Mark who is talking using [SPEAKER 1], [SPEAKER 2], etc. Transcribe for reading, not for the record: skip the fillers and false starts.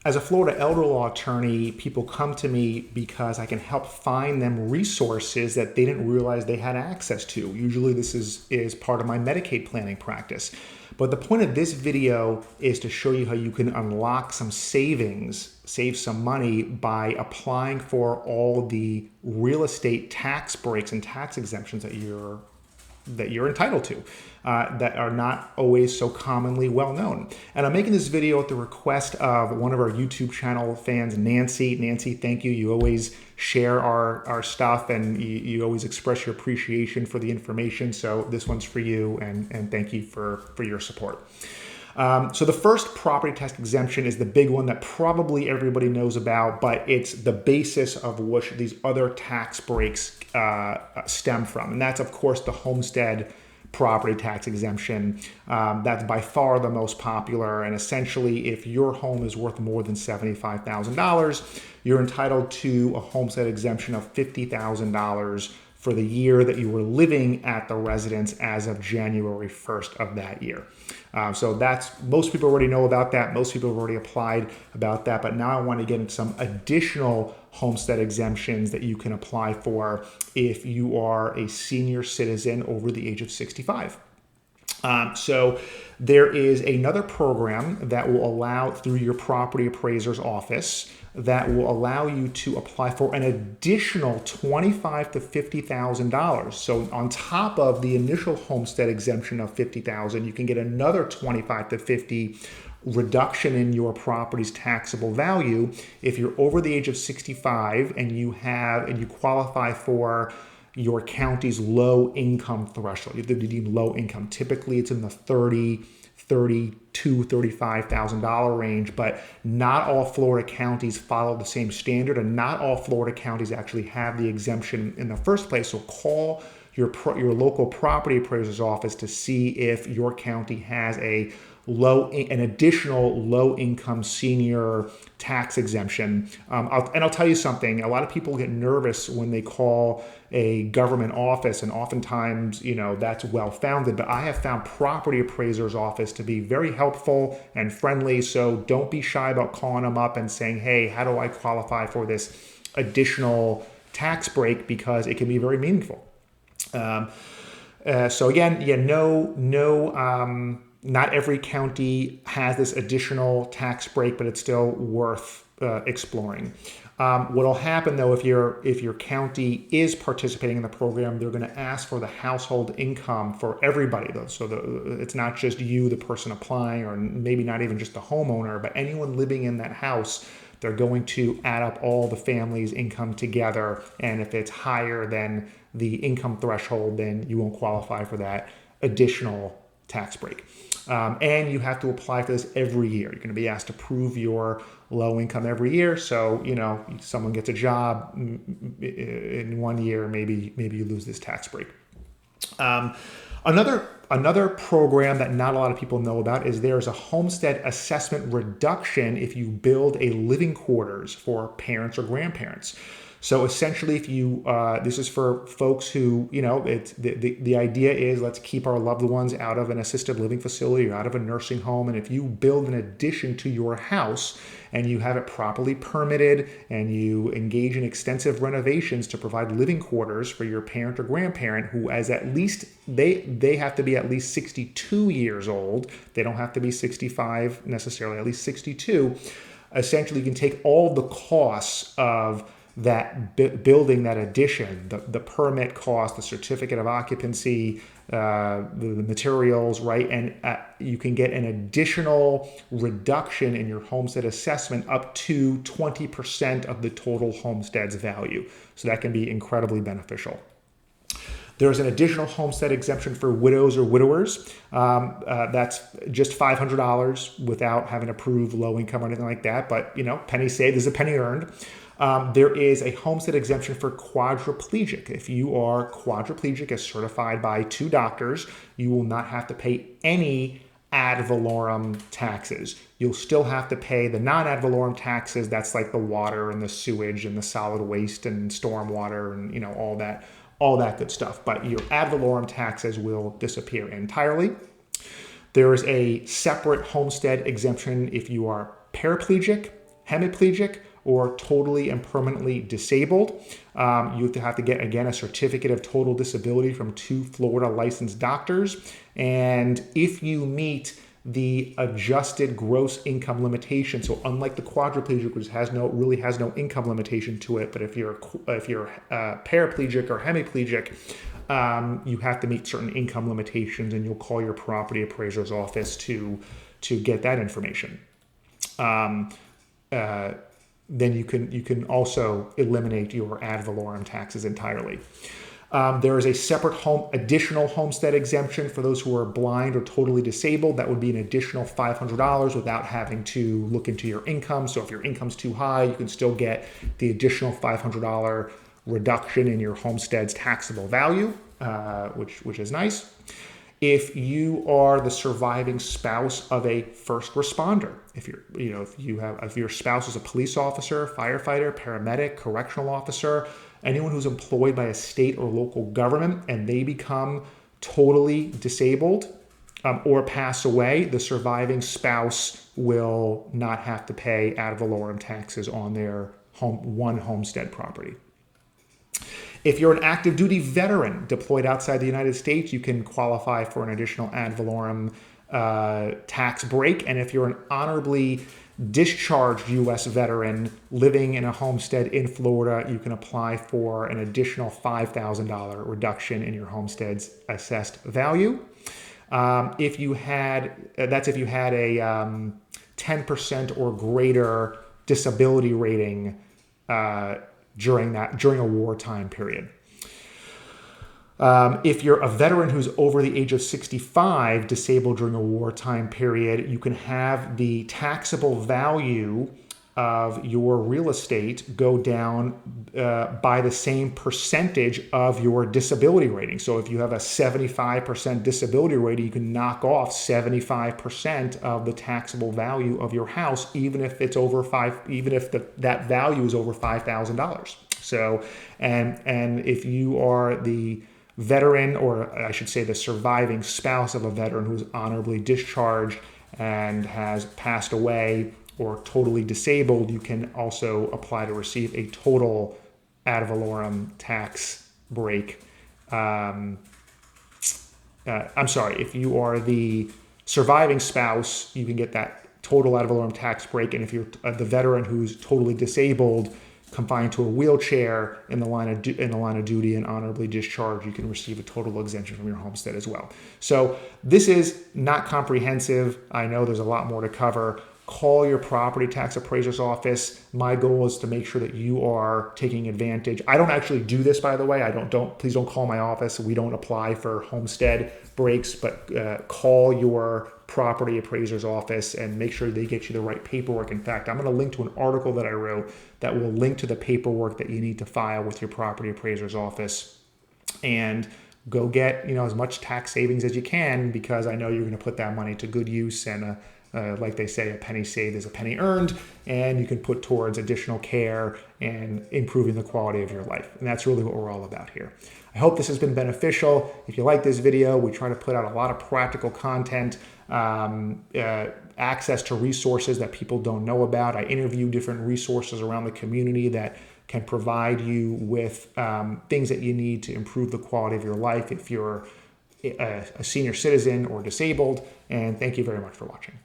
[SPEAKER 1] As a Florida elder law attorney, people come to me because I can help find them resources that they didn't realize they had access to. Usually this is part of my Medicaid planning practice. But the point of this video is to show you how you can unlock some savings, save some money by applying for all the real estate tax breaks and tax exemptions that you're entitled to, that are not always so commonly well known. And I'm making this video at the request of one of our YouTube channel fans, Nancy. Nancy, thank you. You always share our stuff, and you always express your appreciation for the information. So this one's for you, and thank you for your support. So the first property tax exemption is the big one that probably everybody knows about, but it's the basis of which these other tax breaks stem from. And that's, of course, the homestead property tax exemption. That's by far the most popular. And essentially, if your home is worth more than $75,000, you're entitled to a homestead exemption of $50,000 for the year that you were living at the residence as of January 1st of that year. So most people already know about that. Most people have already applied about that. But now I want to get into some additional homestead exemptions that you can apply for if you are a senior citizen over the age of 65. So there is another program that will allow, through your property appraiser's office, that will allow you to apply for an additional $25,000 to $50,000. So on top of the initial homestead exemption of $50,000, you can get another $25,000 to $50,000 reduction in your property's taxable value if you're over the age of 65 and you qualify for your county's low income threshold. You have to be deemed low income. Typically, it's in the $35,000 range, but not all Florida counties follow the same standard, and not all Florida counties actually have the exemption in the first place. So call your local property appraiser's office to see if your county has an additional low-income senior tax exemption. I'll tell you something. A lot of people get nervous when they call a government office, and oftentimes, that's well-founded. But I have found property appraiser's office to be very helpful and friendly. So don't be shy about calling them up and saying, "Hey, how do I qualify for this additional tax break?" Because it can be very meaningful. So again, not every county has this additional tax break, but it's still worth exploring. What will happen though, if your county is participating in the program, they're going to ask for the household income for everybody though. So it's not just you, the person applying, or maybe not even just the homeowner, but anyone living in that house. They're going to add up all the family's income together, and if it's higher than the income threshold, then you won't qualify for that additional tax break. And you have to apply for this every year. You're going to be asked to prove your low income every year. So, someone gets a job in 1 year, maybe you lose this tax break. Another program that not a lot of people know about is there's a homestead assessment reduction if you build a living quarters for parents or grandparents. So essentially, if you, this is for folks who, it's the idea is, let's keep our loved ones out of an assisted living facility or out of a nursing home. And if you build an addition to your house and you have it properly permitted and you engage in extensive renovations to provide living quarters for your parent or grandparent who has at least, they have to be at least 62 years old. They don't have to be 65 necessarily, at least 62. Essentially, you can take all the costs of that building that addition, the permit cost, the certificate of occupancy, the materials, right? And you can get an additional reduction in your homestead assessment up to 20% of the total homestead's value. So that can be incredibly beneficial. There's an additional homestead exemption for widows or widowers. That's just $500 without having to prove low income or anything like that. But, penny saved is a penny earned. There is a homestead exemption for quadriplegic. If you are quadriplegic as certified by 2 doctors, you will not have to pay any ad valorem taxes. You'll still have to pay the non-ad valorem taxes. That's like the water and the sewage and the solid waste and stormwater and all that good stuff. But your ad valorem taxes will disappear entirely. There is a separate homestead exemption if you are paraplegic hemiplegic or totally and permanently disabled. You have to get, again, a certificate of total disability from 2 Florida licensed doctors. And if you meet the adjusted gross income limitation, so unlike the quadriplegic, which really has no income limitation to it, but if you're paraplegic or hemiplegic, you have to meet certain income limitations, and you'll call your property appraiser's office to get that information. Then you can also eliminate your ad valorem taxes entirely. There is a separate additional homestead exemption for those who are blind or totally disabled. That would be an additional $500 without having to look into your income. So if your income's too high, you can still get the additional $500 reduction in your homestead's taxable value, which is nice. If you are the surviving spouse of a first responder, if your spouse is a police officer, firefighter, paramedic, correctional officer, anyone who's employed by a state or local government, and they become totally disabled or pass away, the surviving spouse will not have to pay ad valorem taxes on their one homestead property. If you're an active duty veteran deployed outside the United States, you can qualify for an additional ad valorem tax break. And if you're an honorably discharged U.S. veteran living in a homestead in Florida, you can apply for an additional $5,000 reduction in your homestead's assessed value. If you had a 10% or greater disability rating during a wartime period. If you're a veteran who's over the age of 65, disabled during a wartime period, you can have the taxable value of your real estate go down by the same percentage of your disability rating. So if you have a 75% disability rating, you can knock off 75% of the taxable value of your house, even if it's over that value is over $5,000. So, and if you are the veteran, or I should say the surviving spouse of a veteran who's honorably discharged and has passed away or totally disabled, you can also apply to receive a total ad valorem tax break. I'm sorry, if you are the surviving spouse, you can get that total ad valorem tax break. And if you're the veteran who's totally disabled, confined to a wheelchair in the line of duty and honorably discharged, you can receive a total exemption from your homestead as well. So this is not comprehensive. I know there's a lot more to cover. Call your property tax appraiser's office. My goal is to make sure that you are taking advantage. I don't actually do this, by the way. Please don't call my office. We don't apply for homestead breaks, but call your property appraiser's office and make sure they get you the right paperwork. In fact, I'm going to link to an article that I wrote that will link to the paperwork that you need to file with your property appraiser's office, and go get as much tax savings as you can, because I know you're going to put that money to good use, and like they say, a penny saved is a penny earned, and you can put towards additional care and improving the quality of your life. And that's really what we're all about here. I hope this has been beneficial. If you like this video, we try to put out a lot of practical content, access to resources that people don't know about. I interview different resources around the community that can provide you with things that you need to improve the quality of your life if you're a senior citizen or disabled. And thank you very much for watching.